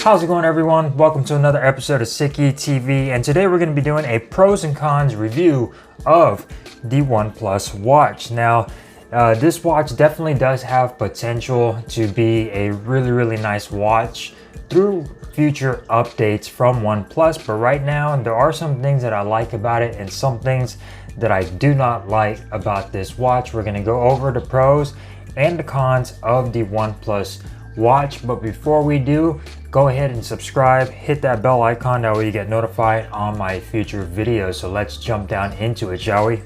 How's it going, everyone? Welcome to another episode of Sicky TV, and today we're going to be doing a pros and cons review of the OnePlus watch. Now, this watch definitely does have potential to be a really nice watch through future updates from OnePlus, but right now there are some things that I like about it and some things that I do not like about this watch. We're going to go over the pros and the cons of the OnePlus watch, but before we do, go ahead and subscribe, hit that bell icon, that way you get notified on my future videos. So let's jump down into it, shall we?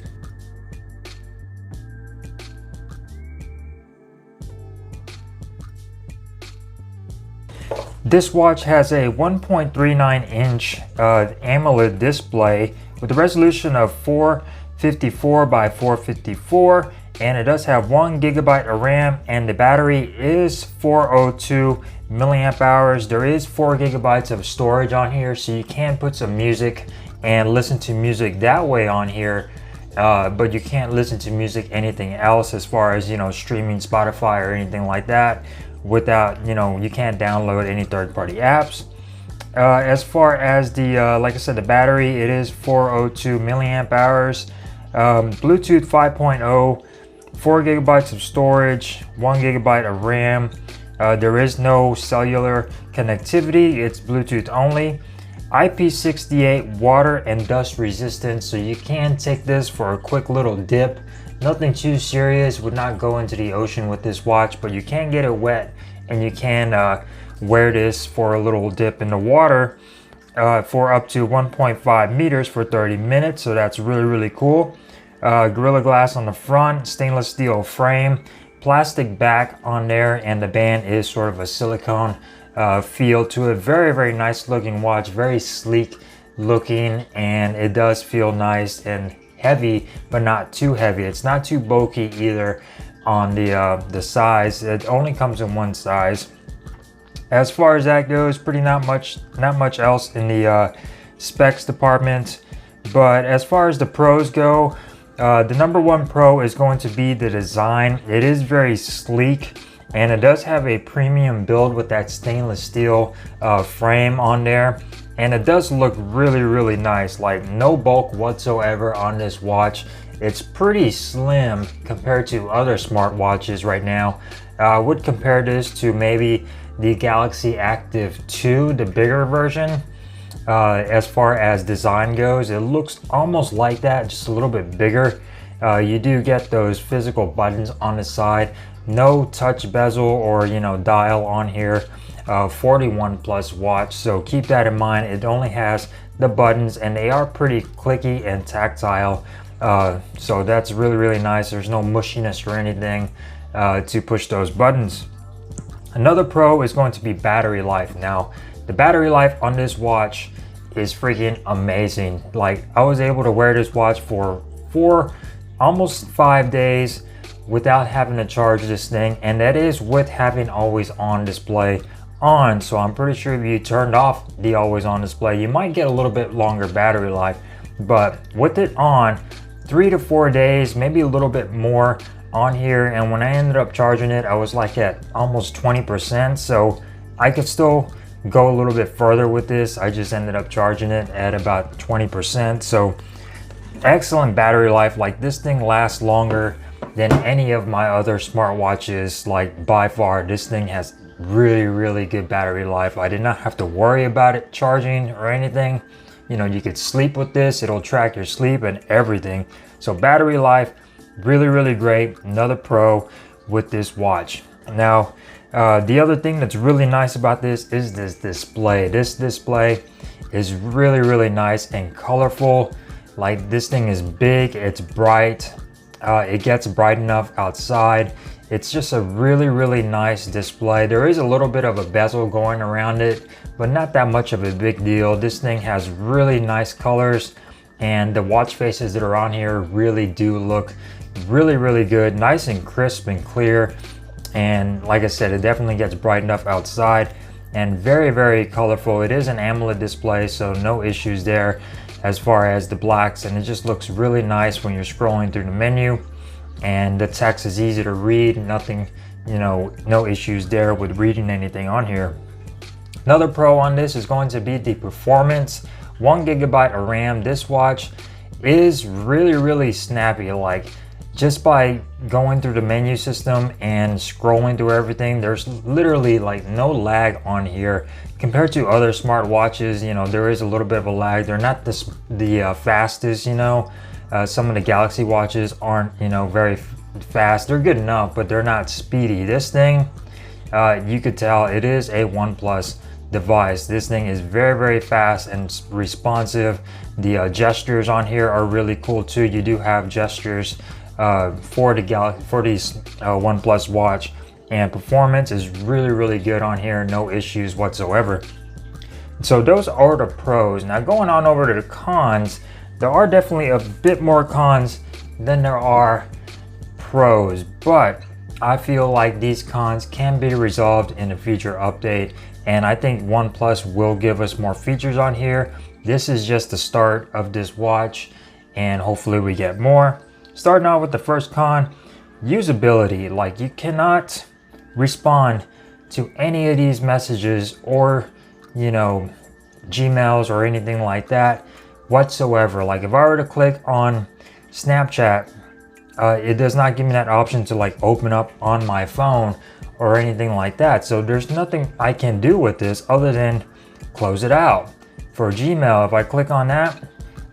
This watch has a 1.39 inch AMOLED display with a resolution of 454 by 454, and it does have 1 GB of RAM, and the battery is 402 milliamp hours. There is 4 GB of storage on here, so you can put some music and listen to music that way on here, but you can't listen to music anything else as far as, streaming Spotify or anything like that without, you can't download any third-party apps. As far as the like I said, the battery, it is 402 milliamp hours. Bluetooth 5.0, 4 GB of storage, 1 GB of RAM. There is no cellular connectivity, it's Bluetooth only. IP68 water and dust resistant, so you can take this for a quick little dip. Nothing too serious, would not go into the ocean with this watch, but you can get it wet and you can wear this for a little dip in the water for up to 1.5 meters for 30 minutes, so that's really cool. Gorilla Glass on the front, stainless steel frame, plastic back on there, and the band is sort of a silicone feel to it. Very nice looking watch, very sleek looking, and it does feel nice and heavy, but not too heavy. It's not too bulky either on the size. It only comes in one size. As far as that goes, not much else in the specs department. But as far as the pros go, the number one pro is going to be the design. It is very sleek, and it does have a premium build with that stainless steel frame on there, and it does look really nice. Like, no bulk whatsoever on this watch. It's pretty slim compared to other smartwatches right now. I would compare this to maybe the Galaxy Active 2, the bigger version. As far as design goes, it looks almost like that, just a little bit bigger. You do get those physical buttons on the side, no touch bezel or dial on here for the OnePlus watch, so keep that in mind. It only has the buttons, and they are pretty clicky and tactile, so that's really nice. There's no mushiness or anything to push those buttons. Another pro is going to be battery life. Now, the battery life on this watch is freaking amazing. Like, I was able to wear this watch for almost 5 days without having to charge this thing, and that is with having always on display on. So I'm pretty sure if you turned off the always on display, you might get a little bit longer battery life, but with it on, 3 to 4 days, maybe a little bit more on here. And when I ended up charging it, I was like at almost 20%, so I could still go a little bit further with this. I just ended up charging it at about 20%, so excellent battery life. Like, this thing lasts longer than any of my other smartwatches, like, by far. This thing has really good battery life. I did not have to worry about it charging or anything. You could sleep with this, it'll track your sleep and everything. So battery life, really great. Another pro with this watch. Now, the other thing that's really nice about this is this display. This display is really nice and colorful. Like, this thing is big, it's bright, it gets bright enough outside. It's just a really nice display. There is a little bit of a bezel going around it, but not that much of a big deal. This thing has really nice colors, and the watch faces that are on here really do look really good, nice and crisp and clear. And like I said, it definitely gets bright enough outside, and very colorful. It is an AMOLED display, so no issues there as far as the blacks, and it just looks really nice when you're scrolling through the menu, and the text is easy to read. Nothing, no issues there with reading anything on here. Another pro on this is going to be the performance. 1 GB of RAM. This watch is really snappy. Like, just by going through the menu system and scrolling through everything, there's literally like no lag on here compared to other smart watches. You know, there is a little bit of a lag. They're not the fastest, you know. Some of the Galaxy watches aren't, you know, very fast. They're good enough, but they're not speedy. This thing, you could tell it is a OnePlus device. This thing is very fast and responsive. The gestures on here are really cool too. You do have gestures for these OnePlus watch, and performance is really good on here. No issues whatsoever. So those are the pros. Now going on over to the cons, there are definitely a bit more cons than there are pros, but I feel like these cons can be resolved in a future update, and I think OnePlus will give us more features on here. This is just the start of this watch, and hopefully we get more. Starting out with the first con, usability. Like, you cannot respond to any of these messages or, you know, Gmails or anything like that whatsoever. Like, if I were to click on Snapchat, it does not give me that option to like open up on my phone or anything like that. So there's nothing I can do with this other than close it out. For Gmail, if I click on that,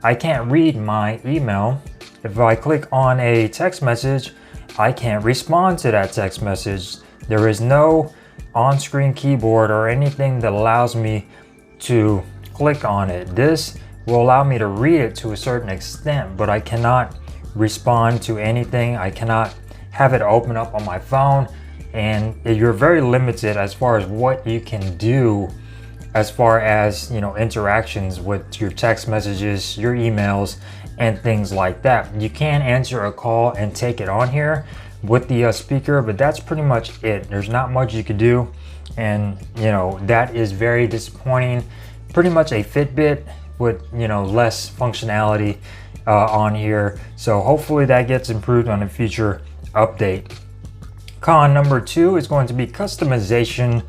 I can't read my email. If I click on a text message, I can't respond to that text message. There is no on-screen keyboard or anything that allows me to click on it. This will allow me to read it to a certain extent, but I cannot respond to anything. I cannot have it open up on my phone, and you're very limited as far as what you can do as far as, you know, interactions with your text messages, your emails, and things like that. You can answer a call and take it on here with the speaker, but that's pretty much it. There's not much you could do, and you know, that is very disappointing. Pretty much a Fitbit with, you know, less functionality on here. So hopefully that gets improved on a future update. Con number 2 is going to be customization.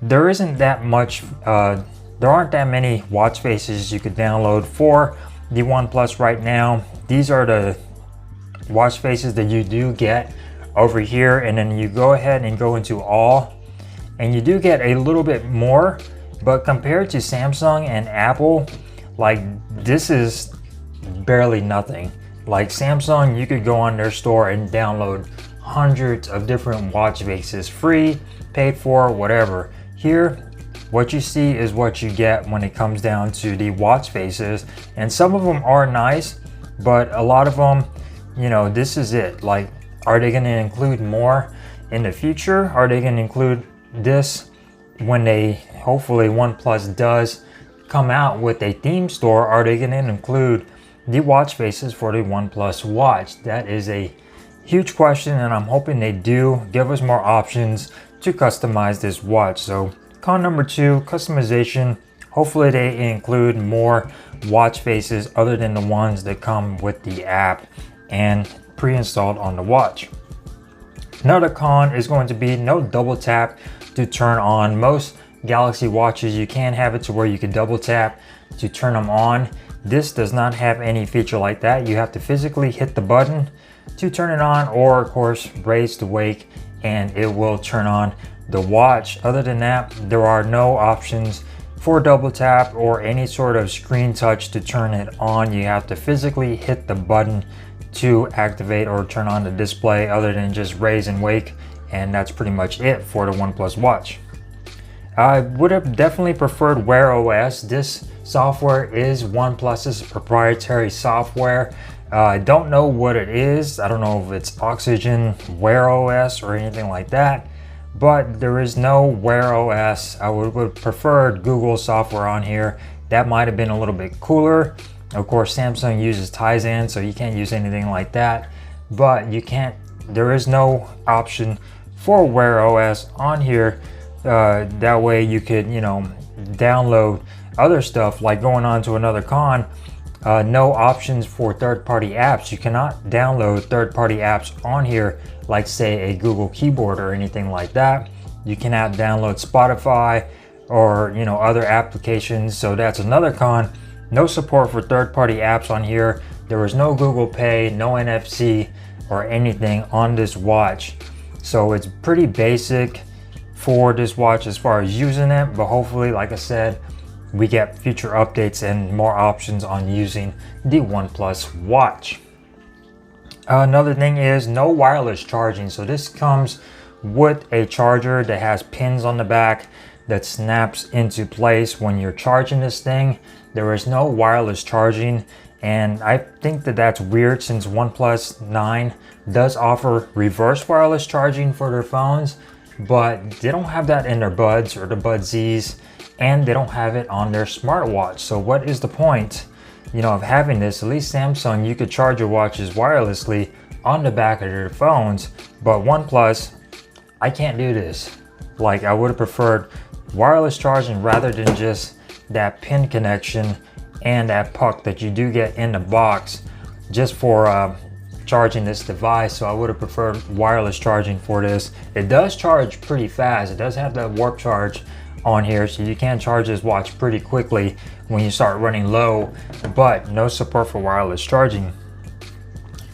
There isn't that much, there aren't that many watch faces you could download for the OnePlus right now. These are the watch faces that you do get over here, and then you go ahead and go into all, and you do get a little bit more, but compared to Samsung and Apple, like, this is barely nothing. Like, Samsung, you could go on their store and download hundreds of different watch faces, free, paid for, whatever. Here, what you see is what you get when it comes down to the watch faces, and some of them are nice, but a lot of them, you know, this is it. Like, are they going to include more in the future? Are they going to include this when they, hopefully OnePlus does come out with a theme store? Are they going to include the watch faces for the OnePlus watch? That is a huge question, and I'm hoping they do give us more options to customize this watch. So con number 2, customization. Hopefully they include more watch faces other than the ones that come with the app and pre-installed on the watch. Another con is going to be no double tap to turn on. Most Galaxy watches, you can have it to where you can double tap to turn them on. This does not have any feature like that. You have to physically hit the button to turn it on, or of course raise the wake, and it will turn on the watch. Other than that, there are no options for double tap or any sort of screen touch to turn it on. You have to physically hit the button to activate or turn on the display, other than just raise and wake, and that's pretty much it for the OnePlus watch. I would have definitely preferred Wear OS. This software is OnePlus's proprietary software. I don't know what it is. I don't know if it's Oxygen, Wear OS, or anything like that, but there is no Wear OS. I would have preferred Google software on here. That might have been a little bit cooler. Of course, Samsung uses Tizen, so you can't use anything like that, but you can't, there is no option for Wear OS on here. That way you could, you know, download other stuff. Like, going on to another con, no options for third-party apps. You cannot download third-party apps on here, like say a Google keyboard or anything like that. You cannot download Spotify or other applications. So that's another con. No support for third-party apps on here. There was no Google Pay, no NFC or anything on this watch. So it's pretty basic for this watch as far as using it, but hopefully, like I said, we get future updates and more options on using the OnePlus watch. Another thing is no wireless charging. So this comes with a charger that has pins on the back that snaps into place when you're charging this thing. There is no wireless charging, and I think that that's weird since OnePlus 9 does offer reverse wireless charging for their phones, but they don't have that in their Buds or the Budsies, and they don't have it on their smartwatch. So what is the point, of having this? At least Samsung, you could charge your watches wirelessly on the back of their phones, but OnePlus, I can't do this. Like, I would have preferred wireless charging rather than just that pin connection and that puck that you do get in the box just for charging this device. So I would have preferred wireless charging for this. It does charge pretty fast. It does have that warp charge on here, so you can charge this watch pretty quickly when you start running low, but no support for wireless charging.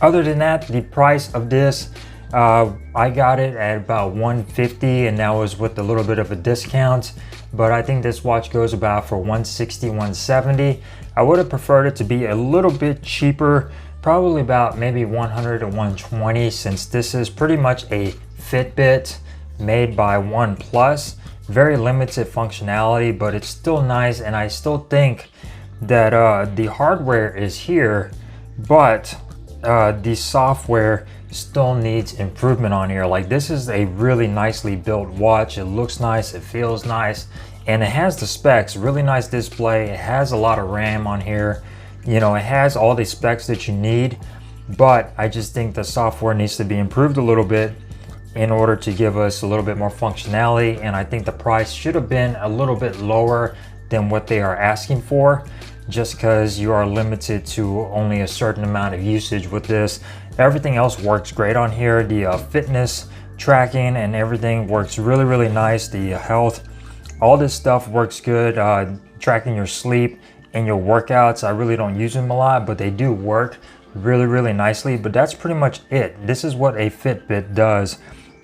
Other than that, the price of this, I got it at about $150, and that was with a little bit of a discount, but I think this watch goes about for $160, $170. I would have preferred it to be a little bit cheaper, probably about maybe $100 to $120, since this is pretty much a Fitbit made by OnePlus. Very limited functionality, but it's still nice, and I still think that the hardware is here, but the software still needs improvement on here. Like, this is a really nicely built watch. It looks nice, it feels nice, and it has the specs. Really nice display. It has a lot of RAM on here. It has all the specs that you need, but I just think the software needs to be improved a little bit in order to give us a little bit more functionality, and I think the price should have been a little bit lower than what they are asking for, just because you are limited to only a certain amount of usage with this. Everything else works great on here. The fitness tracking and everything works really, really nice. The health, all this stuff works good. Tracking your sleep and your workouts, I really don't use them a lot, but they do work really, really nicely. But that's pretty much it. This is what a Fitbit does,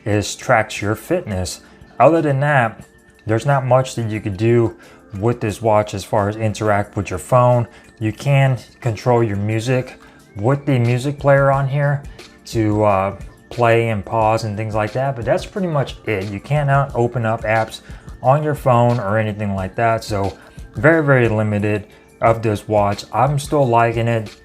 is tracks your fitness. Other than that, there's not much that you could do with this watch as far as interact with your phone. You can control your music with the music player on here to play and pause and things like that, but that's pretty much it. You cannot open up apps on your phone or anything like that, so very, very limited of this watch. I'm still liking it.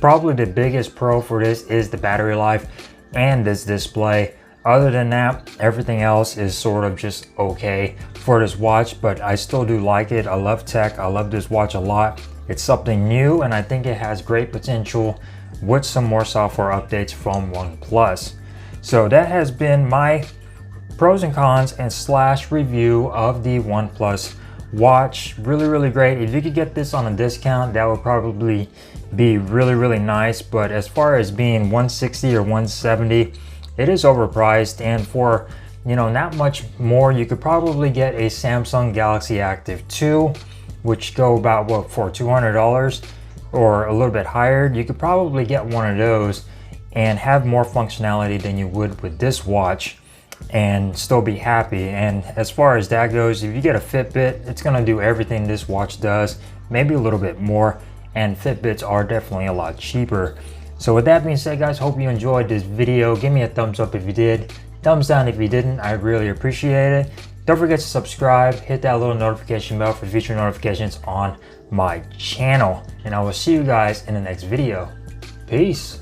Probably the biggest pro for this is the battery life and this display. Other than that, everything else is sort of just okay for this watch, but I still do like it. I love tech. I love this watch a lot. It's something new, and I think it has great potential with some more software updates from OnePlus. So that has been my pros and cons and slash review of the OnePlus watch. Really, really great. If you could get this on a discount, that would probably be really, really nice. But as far as being $160 or $170, it is overpriced, and for not much more, you could probably get a Samsung Galaxy Active 2, which go about for $200 or a little bit higher. You could probably get one of those and have more functionality than you would with this watch and still be happy. And as far as that goes, if you get a Fitbit, it's going to do everything this watch does, maybe a little bit more, and Fitbits are definitely a lot cheaper. So with that being said, guys, hope you enjoyed this video. Give me a thumbs up if you did, thumbs down if you didn't. I really appreciate it. Don't forget to subscribe, hit that little notification bell for future notifications on my channel, and I will see you guys in the next video. Peace.